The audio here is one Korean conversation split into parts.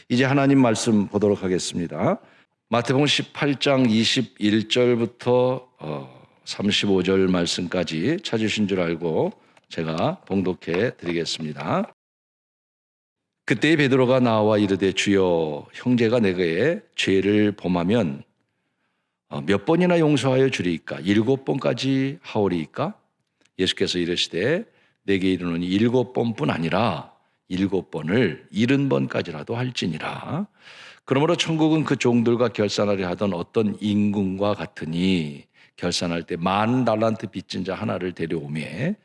이제 하나님 말씀 보도록 하겠습니다. 마태복음 18장 21절부터 35절 말씀까지 찾으신 줄 알고 제가 봉독해 드리겠습니다. 그때 베드로가 나와 이르되 주여 형제가 내게 죄를 범하면 몇 번이나 용서하여 주리이까? 7번까지 하오리이까? 예수께서 이르시되 내게 이르노니 7번뿐 아니라 7번을 70번까지라도 할지니라. 그러므로 천국은 그 종들과 결산하려 하던 어떤 임금과 같으니 결산할 때 10,000달란트 빚진 자 하나를 데려오매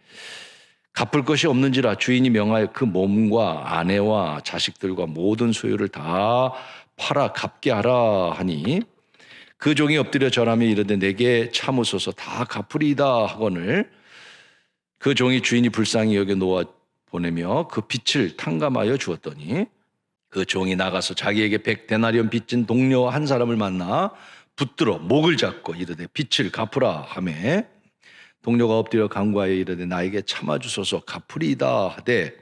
갚을 것이 없는지라 주인이 명하여 그 몸과 아내와 자식들과 모든 소유를 다 팔아 갚게 하라 하니 그 종이 엎드려 절하며 이르되 내게 참으소서 다 갚으리이다 하거늘 그 종이 주인이 불쌍히 여겨 놓아 보내며 그 빚을 탕감하여 주었더니 그 종이 나가서 자기에게 100데나리온 빚진 동료 한 사람을 만나 붙들어 목을 잡고 이르되 빚을 갚으라 하매 동료가 엎드려 간구하여 이르되 나에게 참아주소서 갚으리이다 하되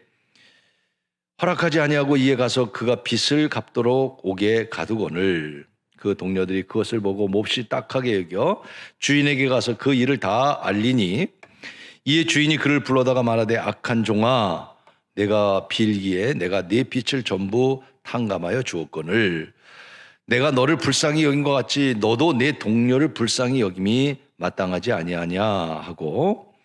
허락하지 아니하고 이에 가서 그가 빚을 갚도록 오게 가두거늘 그 동료들이 그것을 보고 몹시 딱하게 여겨 주인에게 가서 그 일을 다 알리니 이에 주인이 그를 불러다가 말하되 악한 종아 내가 빌기에 내가 네 빚을 전부 탕감하여 주었거늘 내가 너를 불쌍히 여긴 것 같이 너도 내 동료를 불쌍히 여김이 마땅하지 아니하냐 하고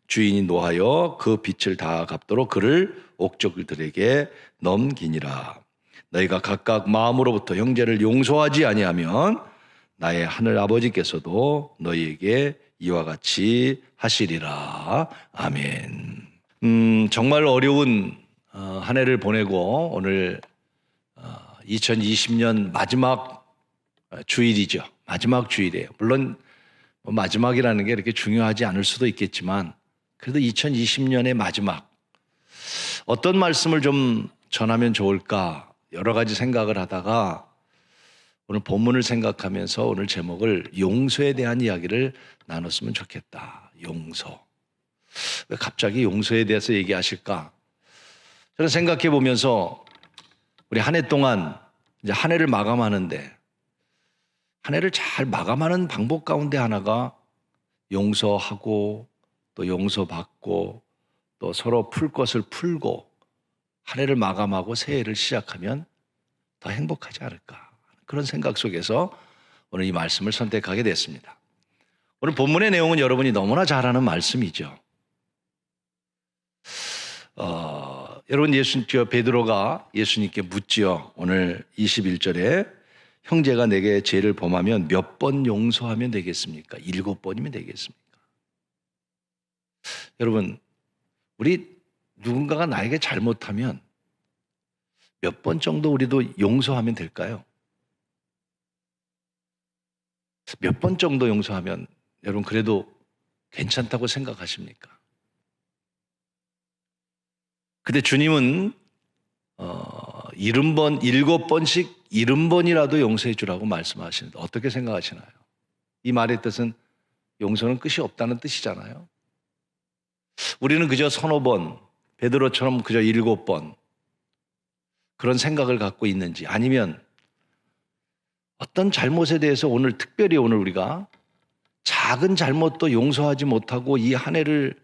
주인이 노하여 그 빚을 다 갚도록 그를 옥적들에게 넘기니라. 너희가 각각 마음으로부터 형제를 용서하지 아니하면 나의 하늘 아버지께서도 너희에게 이와 같이 하시리라. 아멘. 정말 어려운 한 해를 보내고 오늘 2020년 마지막 주일이죠. 마지막 주일이에요. 물론 마지막이라는 게 이렇게 중요하지 않을 수도 있겠지만 그래도 2020년의 마지막 어떤 말씀을 좀 전하면 좋을까 여러 가지 생각을 하다가 오늘 본문을 생각하면서 오늘 제목을 용서에 대한 이야기를 나눴으면 좋겠다. 용서. 왜 갑자기 용서에 대해서 얘기하실까? 저는 생각해 보면서 우리 한 해 동안 이제 한 해를 마감하는데 한 해를 잘 마감하는 방법 가운데 하나가 용서하고 또 용서받고 또 서로 풀 것을 풀고 한 해를 마감하고 새해를 시작하면 더 행복하지 않을까 그런 생각 속에서 오늘 이 말씀을 선택하게 됐습니다. 오늘 본문의 내용은 여러분이 너무나 잘 아는 말씀이죠. 여러분 베드로가 예수님께 묻지요. 오늘 21절에 형제가 내게 죄를 범하면 몇 번 용서하면 되겠습니까? 7번이면 되겠습니까? 여러분 우리 누군가가 나에게 잘못하면 몇 번 정도 우리도 용서하면 될까요? 몇 번 정도 용서하면 여러분 그래도 괜찮다고 생각하십니까? 근데 주님은 7번씩 70번이라도 용서해 주라고 말씀하시는데 어떻게 생각하시나요? 이 말의 뜻은 용서는 끝이 없다는 뜻이잖아요. 우리는 그저 서너 번, 베드로처럼 그저 7번 그런 생각을 갖고 있는지 아니면 어떤 잘못에 대해서 오늘 특별히 오늘 우리가 작은 잘못도 용서하지 못하고 이 한 해를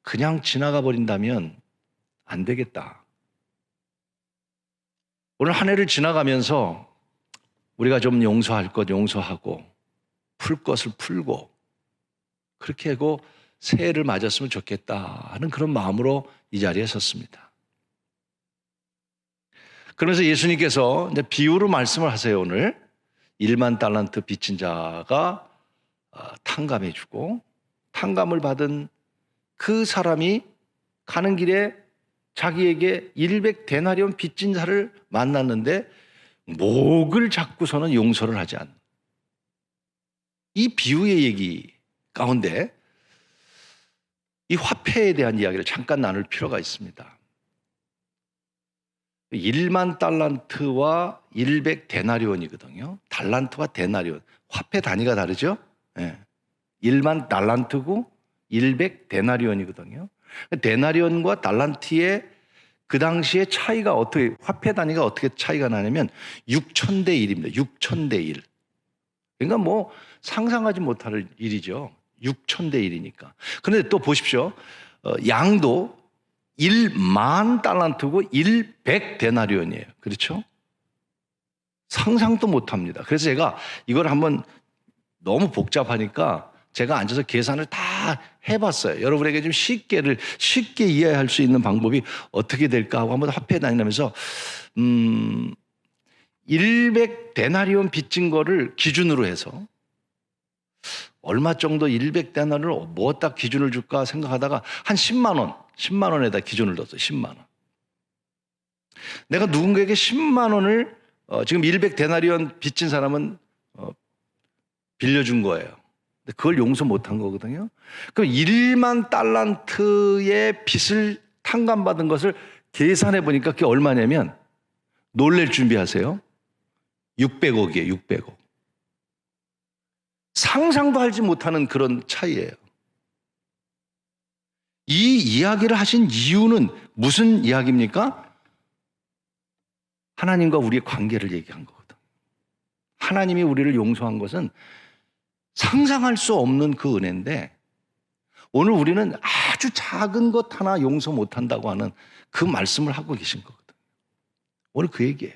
그냥 지나가 버린다면 안 되겠다. 오늘 한 해를 지나가면서 우리가 좀 용서할 것 용서하고 풀 것을 풀고 그렇게 하고 새해를 맞았으면 좋겠다 하는 그런 마음으로 이 자리에 섰습니다. 그러면서 예수님께서 이제 비유로 말씀을 하세요. 오늘 10,000달란트 빚진 자가 탕감해 주고 탕감을 받은 그 사람이 가는 길에 자기에게 100데나리온 빚진 자를 만났는데 목을 잡고서는 용서를 하지 않는 이 비유의 얘기 가운데 이 화폐에 대한 이야기를 잠깐 나눌 필요가 있습니다. 10,000달란트와 100데나리온이거든요. 달란트와 데나리온 화폐 단위가 다르죠. 10,000달란트고 100데나리온이거든요. 데나리온과 달란트의 그 당시에 차이가 어떻게, 화폐 단위가 어떻게 차이가 나냐면 6,000대 1입니다. 6,000대 1. 그러니까 뭐 상상하지 못할 일이죠. 6,000대 1이니까. 그런데 또 보십시오. 양도 1만 달란트고 100데나리온이에요. 그렇죠? 상상도 못합니다. 그래서 제가 이걸 한번 너무 복잡하니까 제가 앉아서 계산을 다 해봤어요. 여러분에게 좀 쉽게 이해할 수 있는 방법이 어떻게 될까 하고 한번 화폐 다니면서 100데나리온 빚진 거를 기준으로 해서 얼마 정도 100데나리온을 뭐다 기준을 줄까 생각하다가 한 10만 원에다 기준을 뒀어요. 10만 원. 내가 누군가에게 10만 원을 지금 100데나리온 빚진 사람은 빌려준 거예요. 근데 그걸 용서 못한 거거든요. 그럼 1만 달란트의 빚을 탕감받은 것을 계산해 보니까 그게 얼마냐면 놀랄 준비하세요. 600억이에요. 600억. 상상도 하지 못하는 그런 차이예요. 이 이야기를 하신 이유는 무슨 이야기입니까? 하나님과 우리의 관계를 얘기한 거거든. 하나님이 우리를 용서한 것은 상상할 수 없는 그 은혜인데 오늘 우리는 아주 작은 것 하나 용서 못한다고 하는 그 말씀을 하고 계신 거거든. 오늘 그 얘기예요.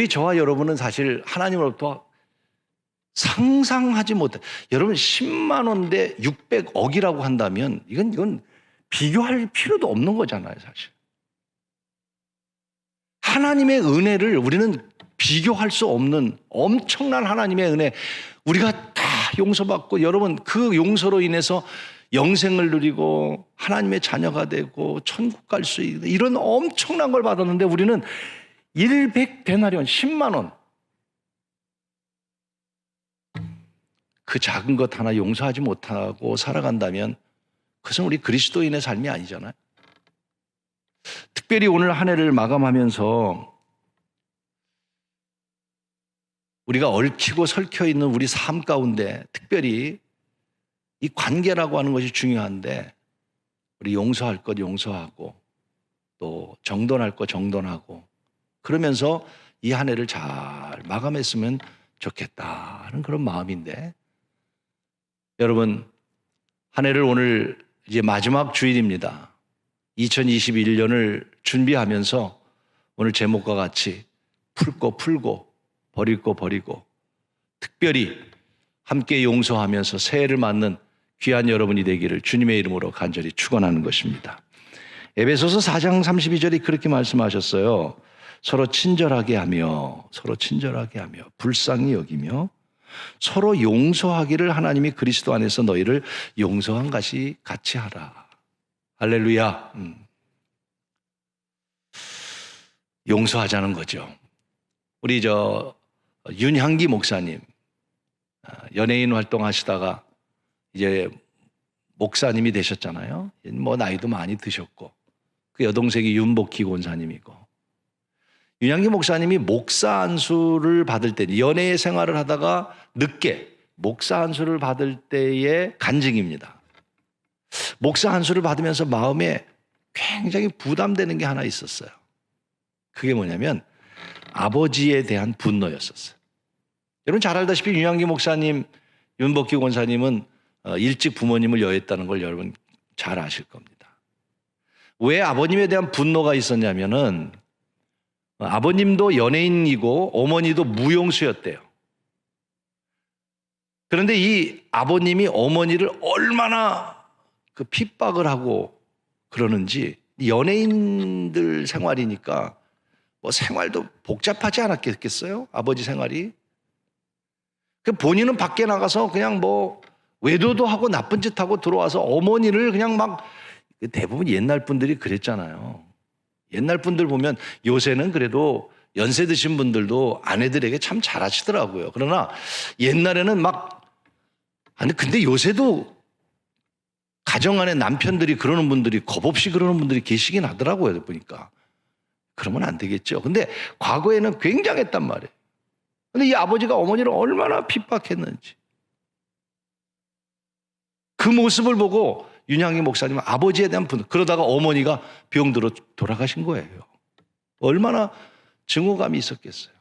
저와 여러분은 사실 하나님으로부터 상상하지 못해. 여러분 10만 원대 600억이라고 한다면 이건 비교할 필요도 없는 거잖아요, 사실. 하나님의 은혜를 우리는 비교할 수 없는 엄청난 하나님의 은혜, 우리가 다 용서받고 여러분 그 용서로 인해서 영생을 누리고 하나님의 자녀가 되고 천국 갈 수 있는 이런 엄청난 걸 받았는데 우리는 100데나리온 10만 원 그 작은 것 하나 용서하지 못하고 살아간다면 그것은 우리 그리스도인의 삶이 아니잖아요. 특별히 오늘 한 해를 마감하면서 우리가 얽히고 설켜 있는 우리 삶 가운데 특별히 이 관계라고 하는 것이 중요한데 우리 용서할 것 용서하고 또 정돈할 것 정돈하고 그러면서 이 한 해를 잘 마감했으면 좋겠다는 그런 마음인데 여러분 한 해를 오늘 이제 마지막 주일입니다. 2021년을 준비하면서 오늘 제목과 같이 풀 거 풀고 버릴 거 버리고 특별히 함께 용서하면서 새해를 맞는 귀한 여러분이 되기를 주님의 이름으로 간절히 축원하는 것입니다. 에베소서 4장 32절이 그렇게 말씀하셨어요. 서로 친절하게 하며 불쌍히 여기며 서로 용서하기를 하나님이 그리스도 안에서 너희를 용서한 것이 같이 하라. 할렐루야. 용서하자는 거죠. 우리 윤향기 목사님 연예인 활동하시다가 이제 목사님이 되셨잖아요. 뭐 나이도 많이 드셨고 그 여동생이 윤복희 권사님이고 윤향기 목사님이 목사 안수를 받을 때 연예 생활을 하다가 늦게 목사 안수를 받을 때의 간증입니다. 목사 안수를 받으면서 마음에 굉장히 부담되는 게 하나 있었어요. 그게 뭐냐면 아버지에 대한 분노였었어요. 여러분 잘 알다시피 윤향기 목사님, 윤복희 권사님은 일찍 부모님을 여했다는 걸 여러분 잘 아실 겁니다. 왜 아버님에 대한 분노가 있었냐면은 아버님도 연예인이고 어머니도 무용수였대요. 그런데 이 아버님이 어머니를 얼마나 그 핍박을 하고 그러는지 연예인들 생활이니까 뭐 생활도 복잡하지 않았겠어요? 아버지 생활이. 본인은 밖에 나가서 그냥 뭐 외도도 하고 나쁜 짓 하고 들어와서 어머니를 그냥 막 대부분 옛날 분들이 그랬잖아요. 옛날 분들 보면 요새는 그래도 연세 드신 분들도 아내들에게 참 잘하시더라고요. 그러나 옛날에는 근데 요새도 가정 안에 남편들이 그러는 분들이 겁없이 그러는 분들이 계시긴 하더라고요. 보니까. 그러면 안 되겠죠. 근데 과거에는 굉장했단 말이에요. 근데 이 아버지가 어머니를 얼마나 핍박했는지. 그 모습을 보고 윤향기 목사님은 아버지에 대한 분노, 그러다가 어머니가 병들어 돌아가신 거예요. 얼마나 증오감이 있었겠어요.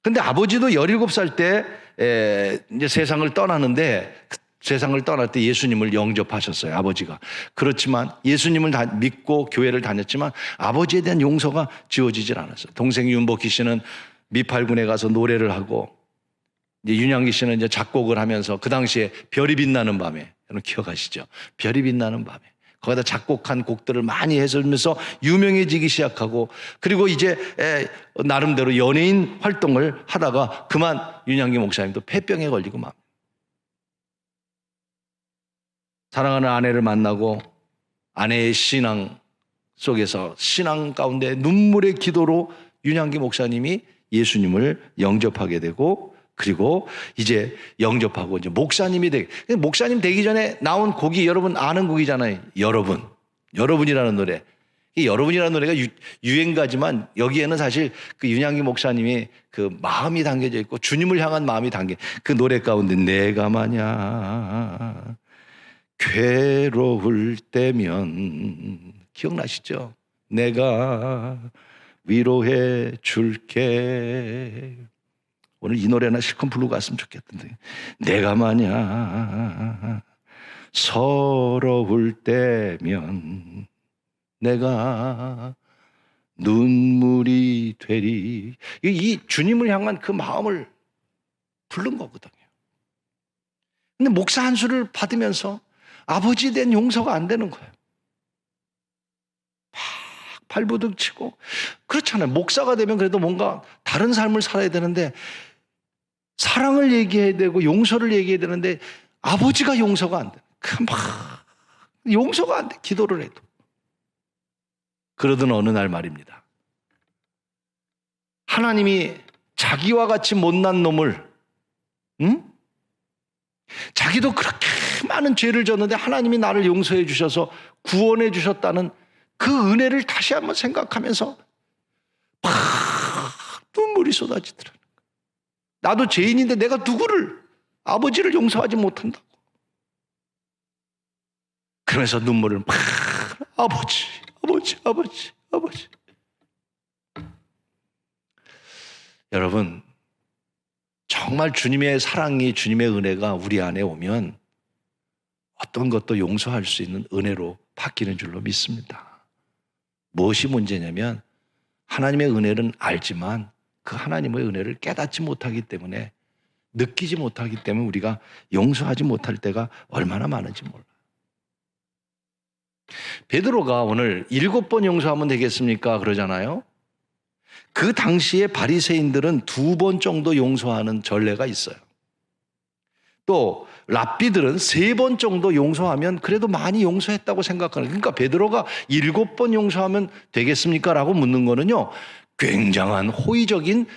근데 아버지도 17살 때 이제 세상을 떠나는데, 세상을 떠날 때 예수님을 영접하셨어요, 아버지가. 그렇지만 예수님을 믿고 교회를 다녔지만 아버지에 대한 용서가 지워지질 않았어요. 동생 윤복희 씨는 미팔군에 가서 노래를 하고, 이제 윤향기 씨는 이제 작곡을 하면서 그 당시에 별이 빛나는 밤에, 여러분 기억하시죠? 별이 빛나는 밤에 거기다 작곡한 곡들을 많이 해설면서 유명해지기 시작하고, 그리고 이제 나름대로 연예인 활동을 하다가 그만 윤향기 목사님도 폐병에 걸리고 막 사랑하는 아내를 만나고 아내의 신앙 속에서, 신앙 가운데 눈물의 기도로 윤향기 목사님이 예수님을 영접하게 되고, 그리고 이제 영접하고 이제 목사님이 되게, 목사님 되기 전에 나온 곡이 여러분 아는 곡이잖아요. 여러분이라는 노래. 이 여러분이라는 노래가 유행가지만 여기에는 사실 그 윤향기 목사님이 그 마음이 담겨져 있고 주님을 향한 마음이 담겨, 그 노래 가운데 내가 마냥 괴로울 때면, 기억나시죠? 내가 위로해 줄게. 오늘 이 노래나 실컷 부르고 갔으면 좋겠던데. 내가 마냥 서러울 때면 내가 눈물이 되리. 이 주님을 향한 그 마음을 부른 거거든요. 근데 목사 한 수를 받으면서 아버지에 대한 용서가 안 되는 거예요. 막 발부둥치고. 그렇잖아요. 목사가 되면 그래도 뭔가 다른 삶을 살아야 되는데, 사랑을 얘기해야 되고 용서를 얘기해야 되는데 아버지가 용서가 안 돼. 막 용서가 안 돼, 기도를 해도. 그러던 어느 날 말입니다, 하나님이 자기와 같이 못난 놈을, 자기도 그렇게 많은 죄를 졌는데 하나님이 나를 용서해 주셔서 구원해 주셨다는 그 은혜를 다시 한번 생각하면서 막 눈물이 쏟아지더라고요. 나도 죄인인데 내가 누구를, 아버지를 용서하지 못한다고. 그러면서 눈물을 막, 아버지. 여러분, 정말 주님의 사랑이, 주님의 은혜가 우리 안에 오면 어떤 것도 용서할 수 있는 은혜로 바뀌는 줄로 믿습니다. 무엇이 문제냐면, 하나님의 은혜는 알지만 그 하나님의 은혜를 깨닫지 못하기 때문에, 느끼지 못하기 때문에 우리가 용서하지 못할 때가 얼마나 많은지 몰라요. 베드로가 오늘 7번 용서하면 되겠습니까? 그러잖아요. 그 당시에 바리새인들은 2번 정도 용서하는 전례가 있어요. 또 랍비들은 3번 정도 용서하면 그래도 많이 용서했다고 생각하는, 그러니까 베드로가 7번 용서하면 되겠습니까? 라고 묻는 거는요, 굉장한 호의적인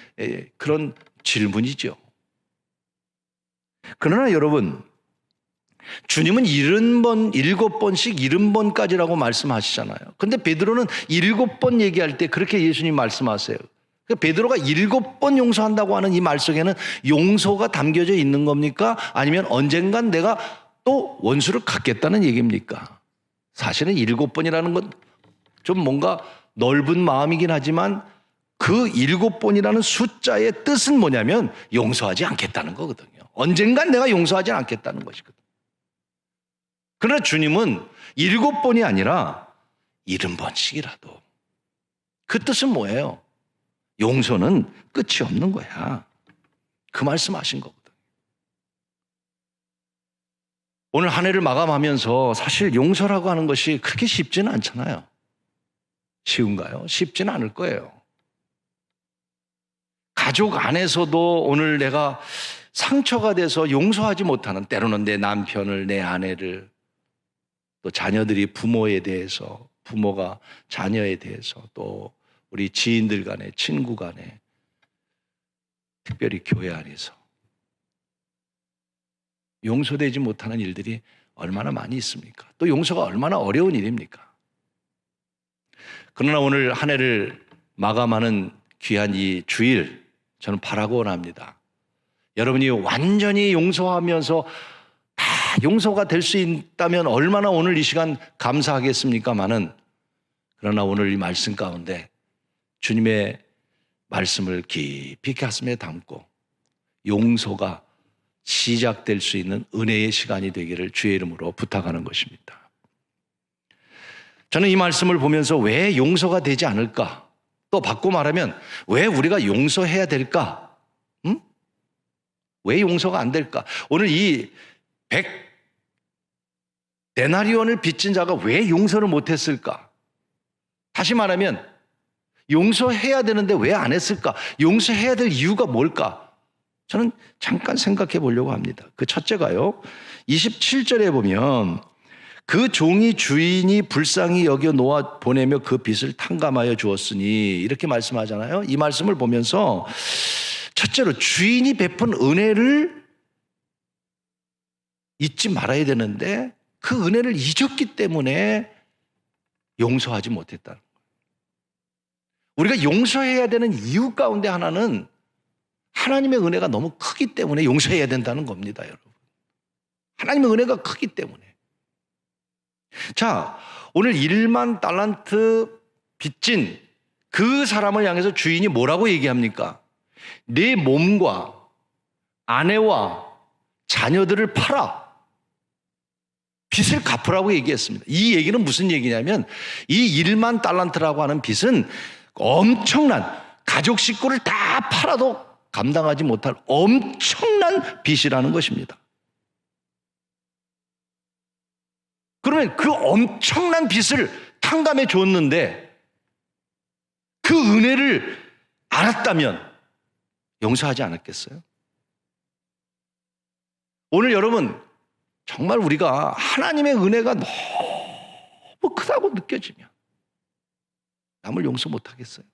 그런 질문이죠. 그러나 여러분, 주님은 7번씩 70번까지라고 말씀하시잖아요. 근데 베드로는 7번 얘기할 때 그렇게 예수님 말씀하세요. 베드로가 7번 용서한다고 하는 이 말 속에는 용서가 담겨져 있는 겁니까? 아니면 언젠간 내가 또 원수를 갚겠다는 얘기입니까? 사실은 7번이라는 건 좀 뭔가 넓은 마음이긴 하지만, 그 7번이라는 숫자의 뜻은 뭐냐면 용서하지 않겠다는 거거든요. 언젠간 내가 용서하지 않겠다는 것이거든요. 그러나 주님은 7번이 아니라 70번씩이라도. 그 뜻은 뭐예요? 용서는 끝이 없는 거야. 그 말씀하신 거거든요. 오늘 한 해를 마감하면서 사실 용서라고 하는 것이 그렇게 쉽지는 않잖아요. 쉬운가요? 쉽지는 않을 거예요. 가족 안에서도 오늘 내가 상처가 돼서 용서하지 못하는, 때로는 내 남편을, 내 아내를, 또 자녀들이 부모에 대해서, 부모가 자녀에 대해서, 또 우리 지인들 간에, 친구 간에, 특별히 교회 안에서 용서되지 못하는 일들이 얼마나 많이 있습니까? 또 용서가 얼마나 어려운 일입니까? 그러나 오늘 한 해를 마감하는 귀한 이 주일, 저는 바라고 원합니다. 여러분이 완전히 용서하면서 다 용서가 될 수 있다면 얼마나 오늘 이 시간 감사하겠습니까마는, 그러나 오늘 이 말씀 가운데 주님의 말씀을 깊이 가슴에 담고 용서가 시작될 수 있는 은혜의 시간이 되기를 주의 이름으로 부탁하는 것입니다. 저는 이 말씀을 보면서 왜 용서가 되지 않을까? 또 바꿔 말하면 왜 우리가 용서해야 될까? 왜 용서가 안 될까? 오늘 이 100데나리온을 빚진 자가 왜 용서를 못했을까? 다시 말하면 용서해야 되는데 왜 안 했을까? 용서해야 될 이유가 뭘까? 저는 잠깐 생각해 보려고 합니다. 그 첫째가요, 27절에 보면 그 종이 주인이 불쌍히 여겨 놓아 보내며 그 빚을 탕감하여 주었으니 이렇게 말씀하잖아요. 이 말씀을 보면서 첫째로 주인이 베푼 은혜를 잊지 말아야 되는데 그 은혜를 잊었기 때문에 용서하지 못했다는 거예요. 우리가 용서해야 되는 이유 가운데 하나는 하나님의 은혜가 너무 크기 때문에 용서해야 된다는 겁니다, 여러분. 하나님의 은혜가 크기 때문에. 자, 오늘 1만 달란트 빚진 그 사람을 향해서 주인이 뭐라고 얘기합니까? 네 몸과 아내와 자녀들을 팔아 빚을 갚으라고 얘기했습니다. 이 얘기는 무슨 얘기냐면 이 1만 달란트라고 하는 빚은 엄청난, 가족 식구를 다 팔아도 감당하지 못할 엄청난 빚이라는 것입니다. 그러면 그 엄청난 빚을 탕감해 줬는데 그 은혜를 알았다면 용서하지 않았겠어요? 오늘 여러분, 정말 우리가 하나님의 은혜가 너무 크다고 느껴지면 남을 용서 못하겠어요?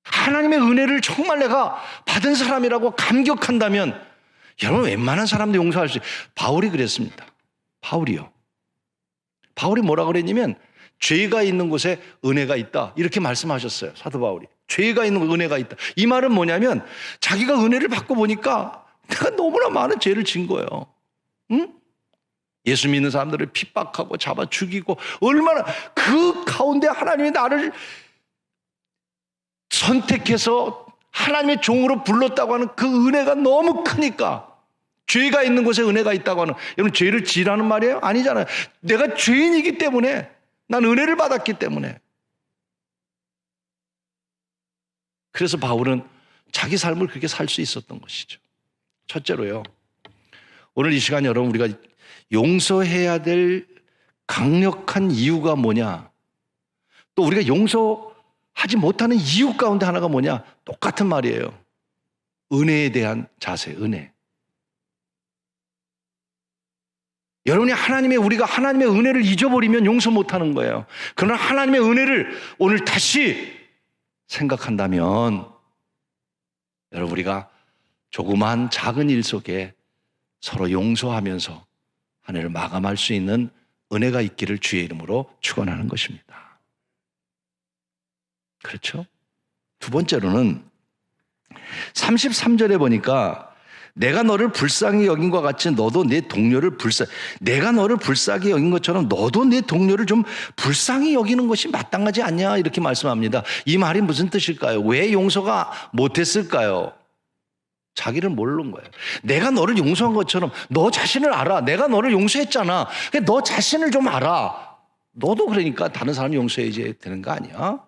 하나님의 은혜를 정말 내가 받은 사람이라고 감격한다면 여러분, 웬만한 사람도 용서할 수 있어요. 바울이 그랬습니다. 바울이요. 바울이 뭐라 그랬냐면 죄가 있는 곳에 은혜가 있다, 이렇게 말씀하셨어요. 사도 바울이. 죄가 있는 곳에 은혜가 있다. 이 말은 뭐냐면 자기가 은혜를 받고 보니까 내가 너무나 많은 죄를 진 거예요. 응? 예수 믿는 사람들을 핍박하고 잡아 죽이고, 얼마나 그 가운데 하나님이 나를 선택해서 하나님의 종으로 불렀다고 하는 그 은혜가 너무 크니까, 죄가 있는 곳에 은혜가 있다고 하는, 여러분 죄를 지라는 말이에요? 아니잖아요. 내가 죄인이기 때문에, 난 은혜를 받았기 때문에. 그래서 바울은 자기 삶을 그렇게 살 수 있었던 것이죠. 첫째로요, 오늘 이 시간 여러분, 우리가 용서해야 될 강력한 이유가 뭐냐, 또 우리가 용서하지 못하는 이유 가운데 하나가 뭐냐, 똑같은 말이에요. 은혜에 대한 자세, 은혜. 여러분이 우리가 하나님의 은혜를 잊어버리면 용서 못하는 거예요. 그러나 하나님의 은혜를 오늘 다시 생각한다면 여러분, 우리가 조그만 작은 일 속에 서로 용서하면서 한 해를 마감할 수 있는 은혜가 있기를 주의 이름으로 축원하는 것입니다. 그렇죠? 두 번째로는 33절에 보니까 내가 너를 불쌍히 여긴 것 같이 너도 내 동료를 내가 너를 불쌍히 여긴 것처럼 너도 내 동료를 좀 불쌍히 여기는 것이 마땅하지 않냐, 이렇게 말씀합니다. 이 말이 무슨 뜻일까요? 왜 용서가 못했을까요? 자기를 모르는 거예요. 내가 너를 용서한 것처럼 너 자신을 알아. 내가 너를 용서했잖아. 너 자신을 좀 알아. 너도 그러니까 다른 사람 용서해야지 되는 거 아니야?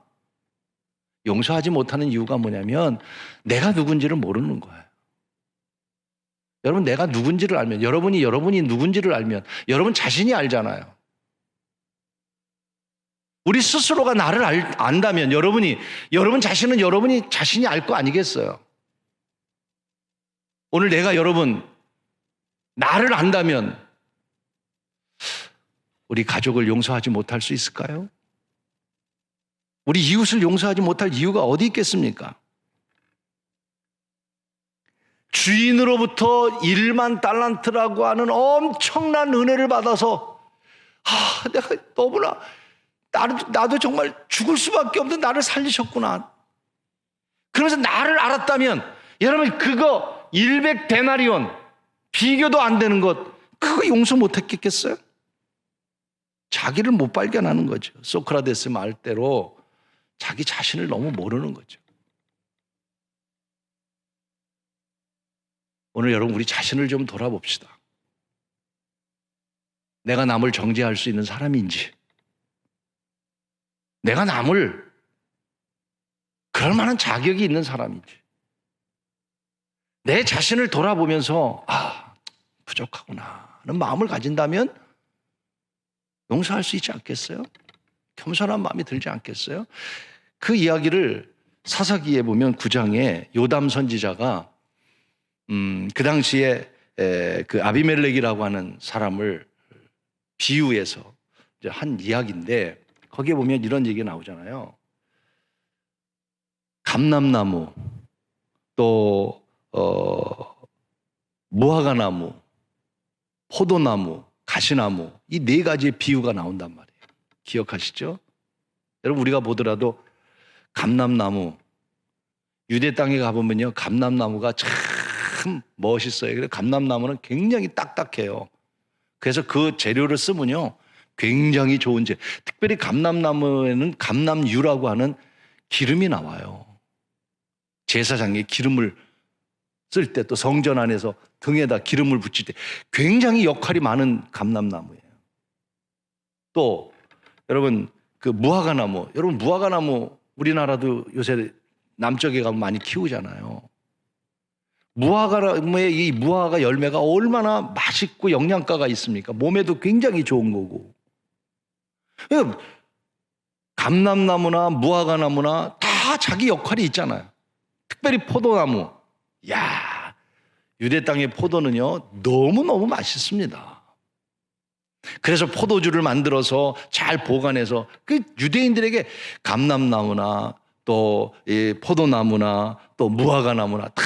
용서하지 못하는 이유가 뭐냐면 내가 누군지를 모르는 거예요. 여러분, 내가 누군지를 알면, 여러분이 누군지를 알면 여러분 자신이 알잖아요. 우리 스스로가 나를 안다면 여러분 자신은 여러분이 자신이 알 거 아니겠어요? 오늘 내가 나를 안다면 우리 가족을 용서하지 못할 수 있을까요? 우리 이웃을 용서하지 못할 이유가 어디 있겠습니까? 주인으로부터 1만 달란트라고 하는 엄청난 은혜를 받아서 내가 너무나 나도 정말 죽을 수밖에 없는 나를 살리셨구나. 그러면서 나를 알았다면 여러분, 그거 100데나리온 비교도 안 되는 것, 그거 용서 못했겠어요? 자기를 못 발견하는 거죠. 소크라테스 말대로 자기 자신을 너무 모르는 거죠. 오늘 여러분, 우리 자신을 좀 돌아봅시다. 내가 남을 정죄할 수 있는 사람인지, 내가 남을 그럴 만한 자격이 있는 사람인지, 내 자신을 돌아보면서 부족하구나 하는 마음을 가진다면 용서할 수 있지 않겠어요? 겸손한 마음이 들지 않겠어요? 그 이야기를 사사기에 보면 9장에 요담 선지자가 그 당시에 그 아비멜렉이라고 하는 사람을 비유해서 한 이야기인데, 거기에 보면 이런 얘기가 나오잖아요. 감람나무, 또 무화과나무, 포도나무, 가시나무, 이 네 가지의 비유가 나온단 말이에요. 기억하시죠? 여러분, 우리가 보더라도 감람나무, 유대 땅에 가보면요, 감람나무가 참 멋있어요. 그래서 감람나무는 굉장히 딱딱해요. 그래서 그 재료를 쓰면요, 굉장히 좋은 특별히 감람나무에는 감람유라고 하는 기름이 나와요. 제사장에 기름을 쓸 때, 또 성전 안에서 등에다 기름을 붙일 때 굉장히 역할이 많은 감람나무예요. 또 여러분, 그 무화과나무, 여러분 무화과나무 우리나라도 요새 남쪽에 가면 많이 키우잖아요. 무화과나무의 이 무화과 열매가 얼마나 맛있고 영양가가 있습니까? 몸에도 굉장히 좋은 거고. 감람나무나 무화과나무나 다 자기 역할이 있잖아요. 특별히 포도나무. 야, 유대 땅의 포도는요, 너무너무 맛있습니다. 그래서 포도주를 만들어서 잘 보관해서 그 유대인들에게 감람나무나 또 포도나무나 또 무화과나무나 다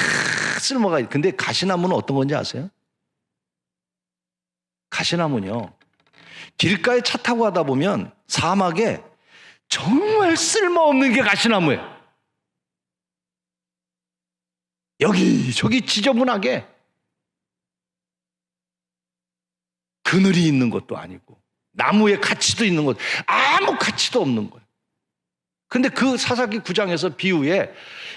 쓸모가 있어요. 근데 가시나무는 어떤 건지 아세요? 가시나무는요, 길가에 차 타고 가다 보면 사막에 정말 쓸모없는 게 가시나무예요. 여기저기 지저분하게 그늘이 있는 것도 아니고 나무에 가치도 있는 것, 아무 가치도 없는 거예요. 근데 그 사사기 9장에서 비유에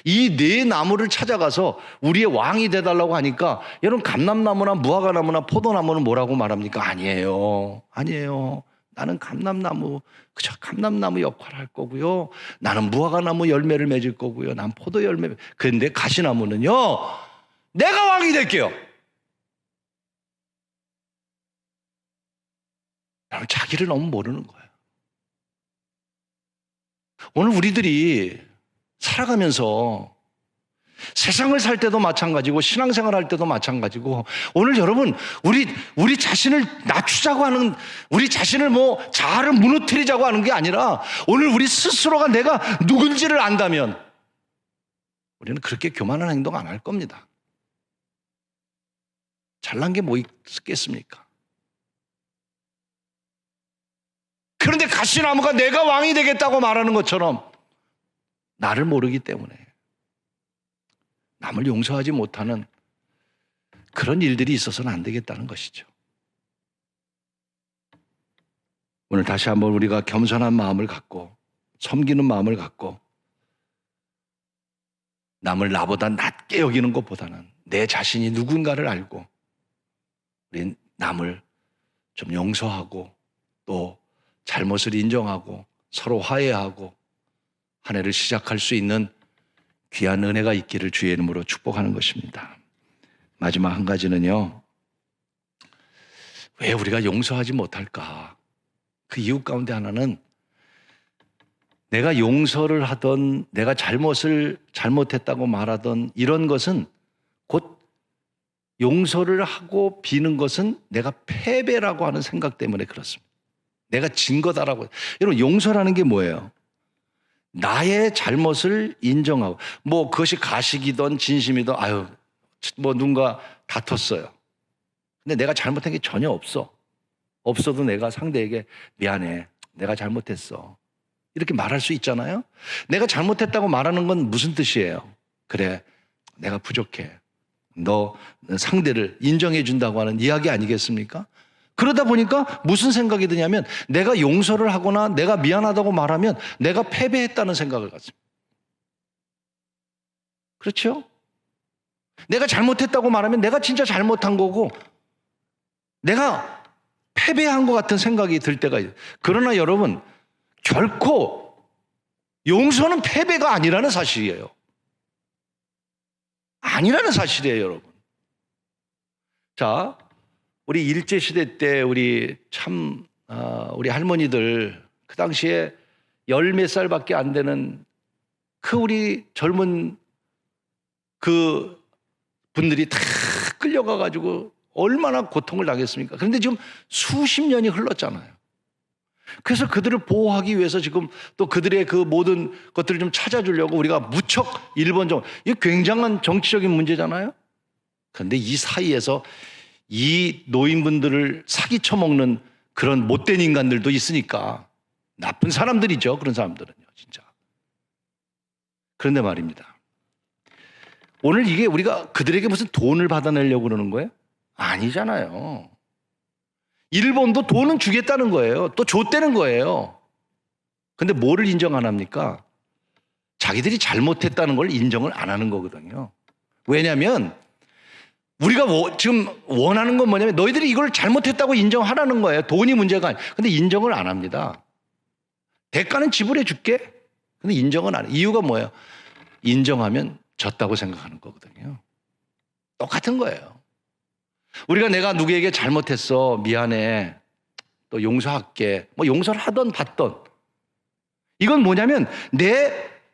이 네 나무를 찾아가서 우리의 왕이 돼달라고 하니까, 여러분 감람나무나 무화과나무나 포도나무는 뭐라고 말합니까? 아니에요. 나는 감람나무, 그저 감람나무 역할을 할 거고요. 나는 무화과나무 열매를 맺을 거고요. 난 포도 열매. 그런데 가시나무는요, 내가 왕이 될게요. 여러분, 자기를 너무 모르는 거예요. 오늘 우리들이 살아가면서 세상을 살 때도 마찬가지고 신앙생활 할 때도 마찬가지고, 오늘 여러분 우리 자신을 낮추자고 하는, 우리 자신을 자아를 무너뜨리자고 하는 게 아니라, 오늘 우리 스스로가 내가 누군지를 안다면 우리는 그렇게 교만한 행동 안 할 겁니다. 잘난 게 뭐 있겠습니까? 그런데 가시나무가 내가 왕이 되겠다고 말하는 것처럼 나를 모르기 때문에 남을 용서하지 못하는 그런 일들이 있어서는 안 되겠다는 것이죠. 오늘 다시 한번 우리가 겸손한 마음을 갖고, 섬기는 마음을 갖고, 남을 나보다 낮게 여기는 것보다는 내 자신이 누군가를 알고 우리 남을 좀 용서하고 또 잘못을 인정하고 서로 화해하고 한 해를 시작할 수 있는 귀한 은혜가 있기를 주의 이름으로 축복하는 것입니다. 마지막 한 가지는요, 왜 우리가 용서하지 못할까? 그 이유 가운데 하나는, 내가 용서를 하던, 내가 잘못했다고 말하던 이런 것은 곧 용서를 하고 비는 것은 내가 패배라고 하는 생각 때문에 그렇습니다. 내가 진 거다라고. 여러분, 용서라는 게 뭐예요? 나의 잘못을 인정하고, 그것이 가식이든 진심이든, 누군가 다퉜어요. 근데 내가 잘못한 게 전혀 없어도 내가 상대에게 미안해, 내가 잘못했어, 이렇게 말할 수 있잖아요. 내가 잘못했다고 말하는 건 무슨 뜻이에요? 그래, 내가 부족해, 너 상대를 인정해 준다고 하는 이야기 아니겠습니까? 그러다 보니까 무슨 생각이 드냐면 내가 용서를 하거나 내가 미안하다고 말하면 내가 패배했다는 생각을 갖습니다. 그렇죠? 내가 잘못했다고 말하면 내가 진짜 잘못한 거고 내가 패배한 것 같은 생각이 들 때가 있어요. 그러나 여러분, 결코 용서는 패배가 아니라는 사실이에요. 아니라는 사실이에요, 여러분. 자, 우리 일제시대 때 우리 할머니들 그 당시에 열 몇 살밖에 안 되는 우리 젊은 그 분들이 다 끌려가가지고 얼마나 고통을 당했습니까? 그런데 지금 수십 년이 흘렀잖아요. 그래서 그들을 보호하기 위해서 지금 또 그들의 그 모든 것들을 좀 찾아주려고 우리가 무척 일본적, 이게 굉장한 정치적인 문제잖아요. 그런데 이 사이에서 이 노인분들을 사기쳐 먹는 그런 못된 인간들도 있으니까 나쁜 사람들이죠. 그런 사람들은요, 진짜. 그런데 말입니다. 오늘 이게 우리가 그들에게 무슨 돈을 받아내려고 그러는 거예요? 아니잖아요. 일본도 돈은 주겠다는 거예요. 또 줬다는 거예요. 근데 뭐를 인정 안 합니까? 자기들이 잘못했다는 걸 인정을 안 하는 거거든요. 왜냐하면 우리가 지금 원하는 건 뭐냐면 너희들이 이걸 잘못했다고 인정하라는 거예요. 돈이 문제가 아니에요. 근데 인정을 안 합니다. 대가는 지불해 줄게. 근데 인정은 안 해요. 이유가 뭐예요? 인정하면 졌다고 생각하는 거거든요. 똑같은 거예요. 우리가 내가 누구에게 잘못했어, 미안해, 또 용서할게, 뭐 용서를 하던 받던, 이건 뭐냐면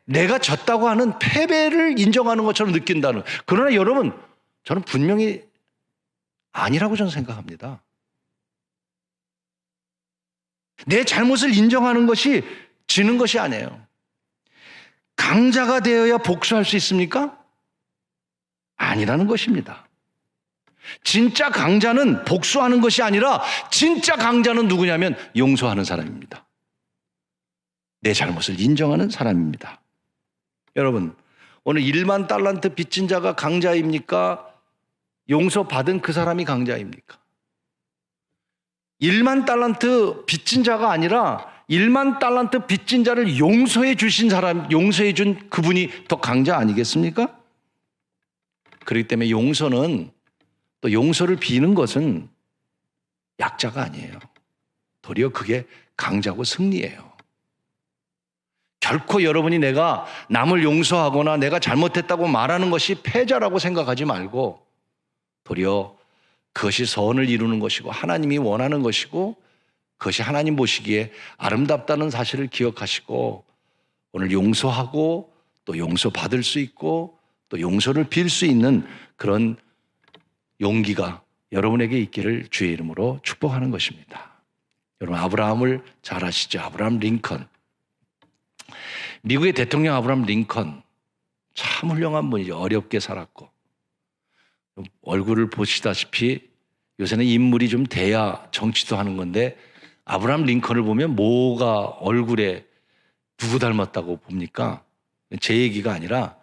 내가 졌다고 하는 패배를 인정하는 것처럼 느낀다는. 그러나 여러분, 저는 분명히 아니라고 저는 생각합니다. 내 잘못을 인정하는 것이 지는 것이 아니에요. 강자가 되어야 복수할 수 있습니까? 아니라는 것입니다. 진짜 강자는 복수하는 것이 아니라 진짜 강자는 누구냐면 용서하는 사람입니다. 내 잘못을 인정하는 사람입니다. 여러분, 오늘 1만 달란트 빚진 자가 강자입니까? 용서받은 그 사람이 강자입니까? 1만 달란트 빚진 자가 아니라 1만 달란트 빚진 자를 용서해 주신 사람, 용서해 준 그분이 더 강자 아니겠습니까? 그렇기 때문에 용서는, 또 용서를 비는 것은 약자가 아니에요. 도리어 그게 강자고 승리예요. 결코 여러분이 내가 남을 용서하거나 내가 잘못했다고 말하는 것이 패자라고 생각하지 말고 도리어 그것이 선을 이루는 것이고 하나님이 원하는 것이고 그것이 하나님 보시기에 아름답다는 사실을 기억하시고 오늘 용서하고 또 용서받을 수 있고 또 용서를 빌 수 있는 그런 용기가 여러분에게 있기를 주의 이름으로 축복하는 것입니다. 여러분, 아브라함을 잘 아시죠? 아브라함 링컨. 미국의 대통령 아브라함 링컨 참 훌륭한 분이죠. 어렵게 살았고 얼굴을 보시다시피 요새는 인물이 좀 돼야 정치도 하는 건데 아브라함 링컨을 보면 뭐가 얼굴에 누구 닮았다고 봅니까? 제 얘기가 아니라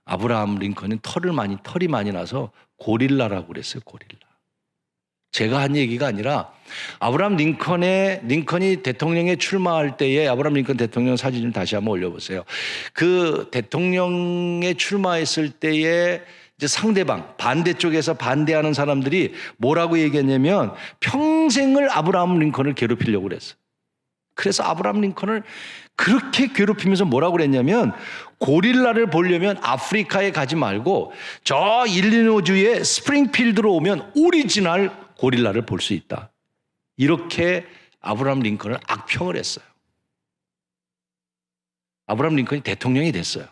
아브라함 링컨은 털이 많이 나서 고릴라라고 그랬어요. 고릴라. 제가 한 얘기가 아니라 아브라함 링컨이 대통령에 출마할 때에 아브라함 링컨 대통령 사진을 다시 한번 올려보세요. 그 대통령에 출마했을 때에 이제 상대방 반대쪽에서 반대하는 사람들이 뭐라고 얘기했냐면 평생을 아브라함 링컨을 괴롭히려고 그랬어요. 그래서 아브라함 링컨을 그렇게 괴롭히면서 뭐라고 그랬냐면 고릴라를 보려면 아프리카에 가지 말고 저 일리노주의 스프링필드로 오면 오리지널 고릴라를 볼 수 있다. 이렇게 아브라함 링컨을 악평을 했어요. 아브라함 링컨이 대통령이 됐어요.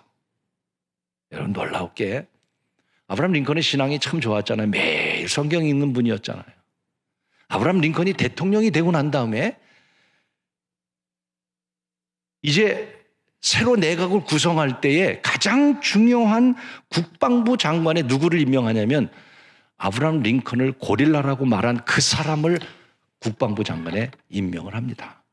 여러분 놀라웠게 아브라함 링컨의 신앙이 참 좋았잖아요. 매일 성경 읽는 분이었잖아요. 아브라함 링컨이 대통령이 되고 난 다음에 이제 새로 내각을 구성할 때에 가장 중요한 국방부 장관에 누구를 임명하냐면 아브라함 링컨을 고릴라라고 말한 그 사람을 국방부 장관에 임명을 합니다.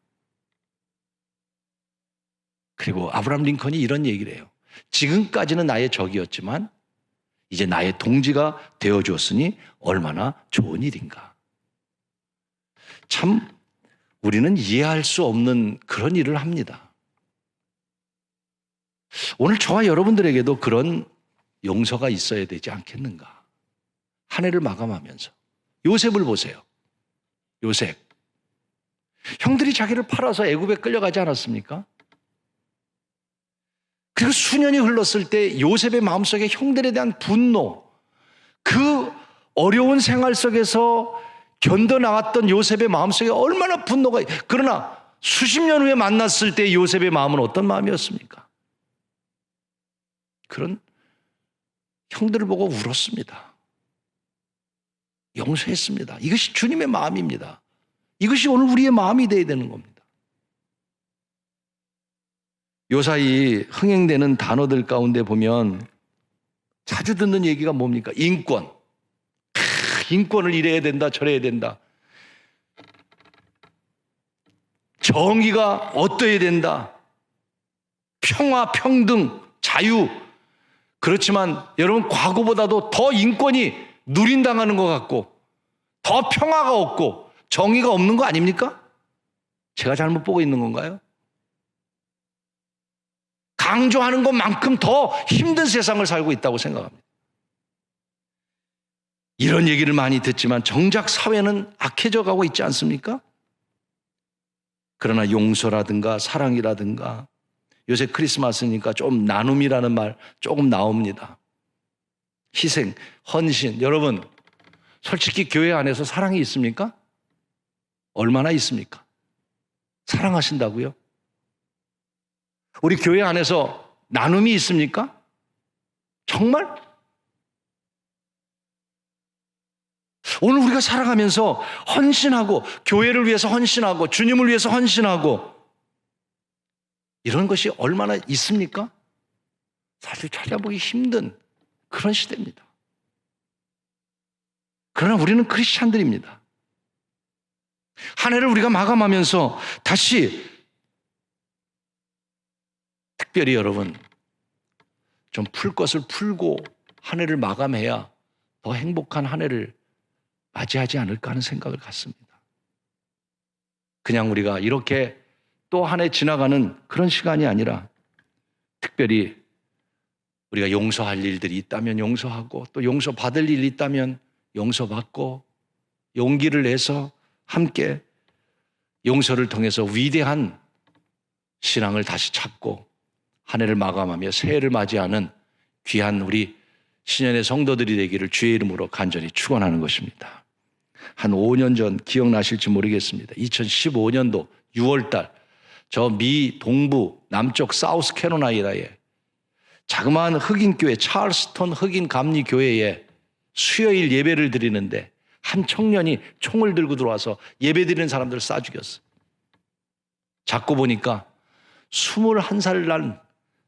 그리고 아브라함 링컨이 이런 얘기를 해요. 지금까지는 나의 적이었지만 이제 나의 동지가 되어주었으니 얼마나 좋은 일인가. 참 우리는 이해할 수 없는 그런 일을 합니다. 오늘 저와 여러분들에게도 그런 용서가 있어야 되지 않겠는가. 한 해를 마감하면서 요셉을 보세요. 요셉. 형들이 자기를 팔아서 애굽에 끌려가지 않았습니까? 그리고 수년이 흘렀을 때 요셉의 마음속에 형들에 대한 분노, 그 어려운 생활 속에서 견뎌나갔던 요셉의 마음속에 얼마나 분노가, 그러나 수십 년 후에 만났을 때 요셉의 마음은 어떤 마음이었습니까? 그런 형들을 보고 울었습니다. 용서했습니다. 이것이 주님의 마음입니다. 이것이 오늘 우리의 마음이 되어야 되는 겁니다. 요사이 흥행되는 단어들 가운데 보면 자주 듣는 얘기가 뭡니까? 인권. 인권을 이래야 된다, 저래야 된다. 정의가 어떠해야 된다. 평화, 평등, 자유. 그렇지만 여러분, 과거보다도 더 인권이 누린당하는 것 같고 더 평화가 없고 정의가 없는 거 아닙니까? 제가 잘못 보고 있는 건가요? 강조하는 것만큼 더 힘든 세상을 살고 있다고 생각합니다. 이런 얘기를 많이 듣지만 정작 사회는 악해져 가고 있지 않습니까? 그러나 용서라든가 사랑이라든가, 요새 크리스마스니까 좀 나눔이라는 말 조금 나옵니다. 희생, 헌신. 여러분, 솔직히 교회 안에서 사랑이 있습니까? 얼마나 있습니까? 사랑하신다고요? 우리 교회 안에서 나눔이 있습니까? 정말? 오늘 우리가 살아가면서 헌신하고, 교회를 위해서 헌신하고, 주님을 위해서 헌신하고, 이런 것이 얼마나 있습니까? 사실 찾아보기 힘든 그런 시대입니다. 그러나 우리는 크리스찬들입니다. 한 해를 우리가 마감하면서 다시, 특별히 여러분, 좀 풀 것을 풀고 한 해를 마감해야 더 행복한 한 해를 맞이하지 않을까 하는 생각을 갖습니다. 그냥 우리가 이렇게 또 한 해 지나가는 그런 시간이 아니라, 특별히 우리가 용서할 일들이 있다면 용서하고, 또 용서받을 일이 있다면 용서받고, 용기를 내서 함께 용서를 통해서 위대한 신앙을 다시 찾고 한 해를 마감하며 새해를 맞이하는 귀한 우리 신년의 성도들이 되기를 주의 이름으로 간절히 축원하는 것입니다. 한 5년 전 기억나실지 모르겠습니다. 2015년도 6월달 저 미 동부 남쪽 사우스 캐롤라이나에 자그마한 흑인교회, 찰스턴 흑인 감리교회에 수요일 예배를 드리는데 한 청년이 총을 들고 들어와서 예배 드리는 사람들을 쏴 죽였어요. 잡고 보니까 21살 난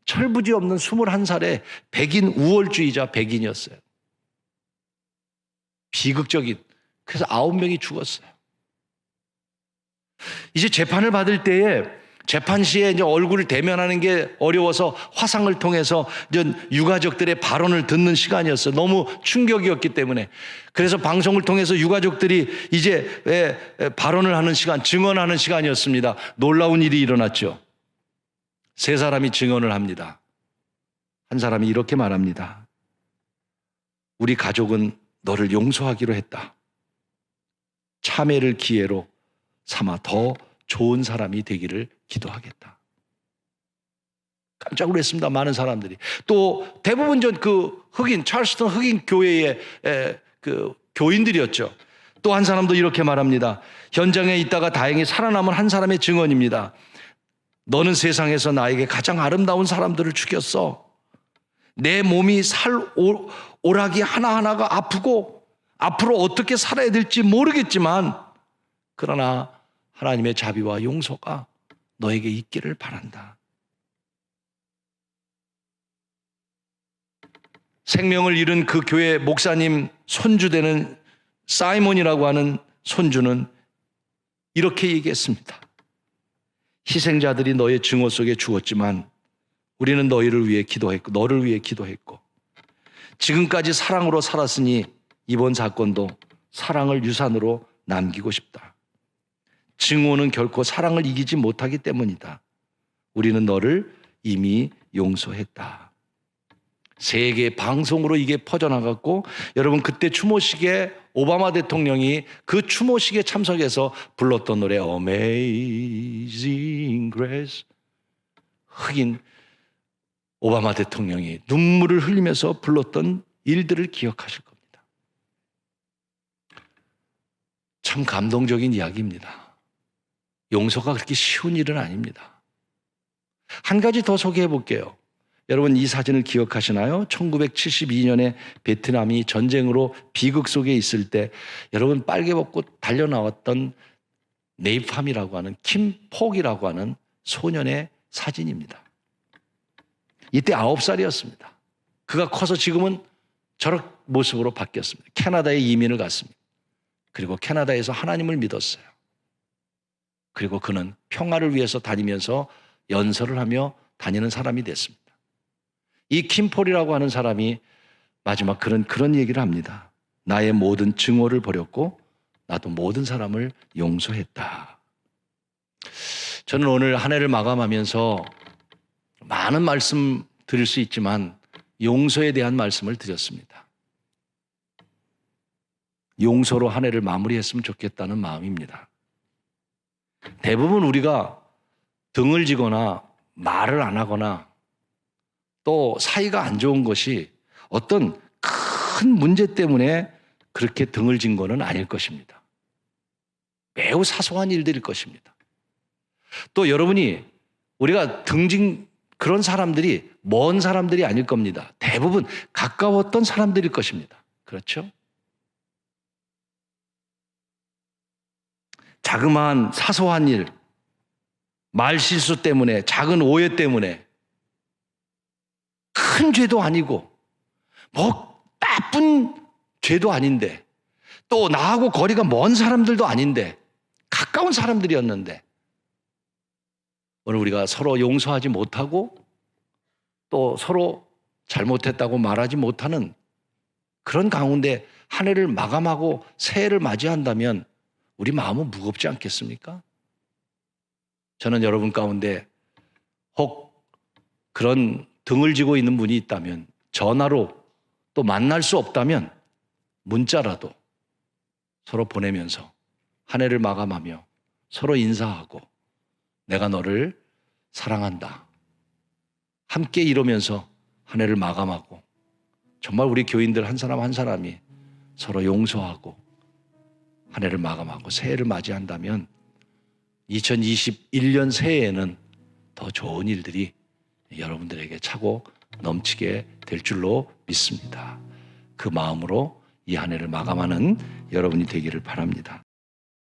철부지 없는 21살의 백인 우월주의자 백인이었어요. 비극적인. 그래서 9명이 죽었어요. 이제 재판을 받을 때에 재판 시에 이제 얼굴을 대면하는 게 어려워서 화상을 통해서 이제 유가족들의 발언을 듣는 시간이었어요. 너무 충격이었기 때문에. 그래서 방송을 통해서 유가족들이 이제 발언을 하는 시간, 증언하는 시간이었습니다. 놀라운 일이 일어났죠. 3사람이 증언을 합니다. 한 사람이 이렇게 말합니다. 우리 가족은 너를 용서하기로 했다. 참회를 기회로 삼아 더 좋은 사람이 되기를 기도하겠다. 깜짝 놀랐습니다. 많은 사람들이. 또 대부분 그 흑인, 찰스턴 흑인 교회의 그 교인들이었죠. 또 한 사람도 이렇게 말합니다. 현장에 있다가 다행히 살아남은 한 사람의 증언입니다. 너는 세상에서 나에게 가장 아름다운 사람들을 죽였어. 내 몸이 오락이 하나하나가 아프고 앞으로 어떻게 살아야 될지 모르겠지만, 그러나 하나님의 자비와 용서가 너에게 있기를 바란다. 생명을 잃은 그 교회 목사님 손주되는 사이몬이라고 하는 손주는 이렇게 얘기했습니다. 희생자들이 너의 증오 속에 죽었지만 우리는 너희를 위해 기도했고, 너를 위해 기도했고, 지금까지 사랑으로 살았으니 이번 사건도 사랑을 유산으로 남기고 싶다. 증오는 결코 사랑을 이기지 못하기 때문이다. 우리는 너를 이미 용서했다. 세계 방송으로 이게 퍼져나갔고, 여러분 그때 추모식에 오바마 대통령이 그 추모식에 참석해서 불렀던 노래 Amazing Grace, 흑인 오바마 대통령이 눈물을 흘리면서 불렀던 일들을 기억하실 겁니다. 참 감동적인 이야기입니다. 용서가 그렇게 쉬운 일은 아닙니다. 한 가지 더 소개해 볼게요. 여러분 이 사진을 기억하시나요? 1972년에 베트남이 전쟁으로 비극 속에 있을 때 여러분 빨개 벗고 달려나왔던 네이팜이라고 하는 킴폭이라고 하는 소년의 사진입니다. 이때 9살이었습니다. 그가 커서 지금은 저런 모습으로 바뀌었습니다. 캐나다에 이민을 갔습니다. 그리고 캐나다에서 하나님을 믿었어요. 그리고 그는 평화를 위해서 다니면서 연설을 하며 다니는 사람이 됐습니다. 이 킴폴이라고 하는 사람이 마지막 그런 얘기를 합니다. 나의 모든 증오를 버렸고 나도 모든 사람을 용서했다. 저는 오늘 한 해를 마감하면서 많은 말씀 드릴 수 있지만 용서에 대한 말씀을 드렸습니다. 용서로 한 해를 마무리했으면 좋겠다는 마음입니다. 대부분 우리가 등을 지거나 말을 안 하거나 또 사이가 안 좋은 것이 어떤 큰 문제 때문에 그렇게 등을 진 거는 아닐 것입니다. 매우 사소한 일들일 것입니다. 또 여러분이 우리가 등진 그런 사람들이 먼 사람들이 아닐 겁니다. 대부분 가까웠던 사람들일 것입니다. 그렇죠? 자그마한 사소한 일, 말실수 때문에, 작은 오해 때문에 큰 죄도 아니고 뭐 나쁜 죄도 아닌데 또 나하고 거리가 먼 사람들도 아닌데 가까운 사람들이었는데 오늘 우리가 서로 용서하지 못하고 또 서로 잘못했다고 말하지 못하는 그런 가운데 한 해를 마감하고 새해를 맞이한다면 우리 마음은 무겁지 않겠습니까? 저는 여러분 가운데 혹 그런 등을 지고 있는 분이 있다면 전화로 또 만날 수 없다면 문자라도 서로 보내면서 한 해를 마감하며 서로 인사하고 내가 너를 사랑한다. 함께 이러면서 한 해를 마감하고 정말 우리 교인들 한 사람 한 사람이 서로 용서하고 한 해를 마감하고 새해를 맞이한다면 2021년 새해에는 더 좋은 일들이 여러분들에게 차고 넘치게 될 줄로 믿습니다. 그 마음으로 이 한 해를 마감하는 여러분이 되기를 바랍니다.